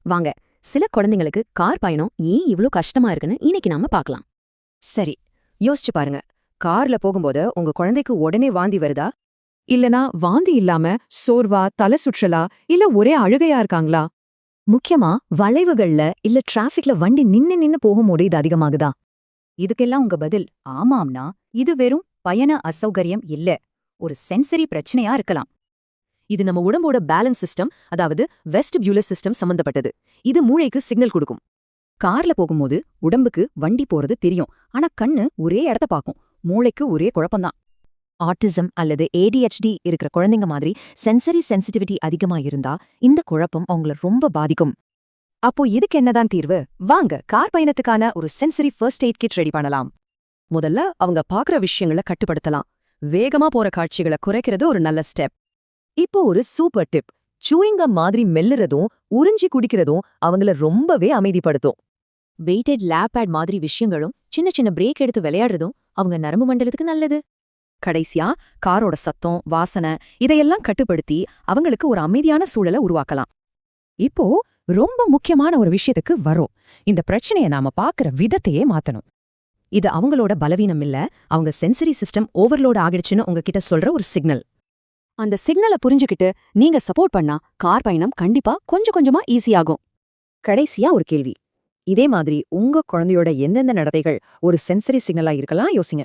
வாங்க, சில குழந்தைங்களுக்கு கார் பயணம் ஏன் இவ்ளோ கஷ்டமா இருக்குன்னு இன்னைக்கு நாம பார்க்கலாம். சரி, யோசிச்சு பாருங்க. கார்ல போகும்போது உங்க குழந்தைக்கு உடனே வாந்தி வருதா? இல்லனா வாந்தி இல்லாம சோர்வா, தலை சுற்றலா, இல்ல ஒரே அழுகையா இருக்காங்களா? முக்கியமா வளைவுகள்ல இல்ல டிராஃபிக்ல வண்டி நின்னு நின்னு போகும்போது இது அதிகமாகுதா? இதுக்கெல்லாம் உங்க பதில் ஆமாம்னா, இது வெறும் பயண அசௌகரியம் இல்ல, ஒரு சென்சரி பிரச்சனையா இருக்கலாம். இது நம்ம உடம்போட பேலன்ஸ் சிஸ்டம், அதாவது வெஸ்டிபியூலர் சிஸ்டம் சம்பந்தப்பட்டது. இது மூளைக்கு சிக்னல் கொடுக்கும். கார்ல போகும்போது உடம்புக்கு வண்டி போறது தெரியும், ஆனா கண்ணு ஒரே இடத்த பார்க்கும். மூளைக்கு ஒரே குழப்பம்தான். ஆட்டிசம் அல்லது ADHD இருக்கிற குழந்தைங்க மாதிரி சென்சரி சென்சிட்டிவிட்டி அதிகமா இருந்தா இந்த குழப்பம் அவங்கள ரொம்ப பாதிக்கும். அப்போ இதுக்கு என்னதான் தீர்வு? வாங்க, கார் பயணத்துக்கான ஒரு sensory first aid kit ready பண்ணலாம். முதல்ல அவங்க பார்க்குற விஷயங்களை கட்டுப்படுத்தலாம். வேகமா போற காட்சிகளை குறைக்கிறது ஒரு நல்ல ஸ்டெப். இப்போ ஒரு சூப்பர் டிப். சூயிங்கம் மாதிரி மெல்லுறதும் உறிஞ்சி குடிக்கிறதும் அவங்கள ரொம்பவே அமைதிப்படுத்தும். வெயிட்டட் லேப்பேட் மாதிரி விஷயங்களும் சின்ன சின்ன பிரேக் எடுத்து விளையாடுறதும் அவங்க நரம்பு மண்டலத்துக்கு நல்லது. கடைசியா காரோட சத்தம், வாசனை இதையெல்லாம் கட்டுப்படுத்தி அவங்களுக்கு ஒரு அமைதியான சூழலை உருவாக்கலாம். இப்போ ரொம்ப முக்கியமான ஒரு விஷயத்துக்கு வரோம். இந்த பிரச்சனையை நாம பார்க்குற விதத்தையே மாத்தணும். இது அவங்களோட பலவீனம் இல்ல, அவங்க சென்சரி சிஸ்டம் ஓவர்லோட் ஆகிடுச்சுன்னு உங்ககிட்ட சொல்ற ஒரு சிக்னல். அந்த சிக்னலை புரிஞ்சுக்கிட்டு நீங்க சப்போர்ட் பண்ணா கார் பயணம் கண்டிப்பா கொஞ்சம் கொஞ்சமா ஈஸியாகும். கடைசியா ஒரு கேள்வி. இதே மாதிரி உங்க குழந்தையோட எந்தெந்த நடத்தைகள் ஒரு சென்சரி சிக்னலா இருக்கலாம் யோசிங்க.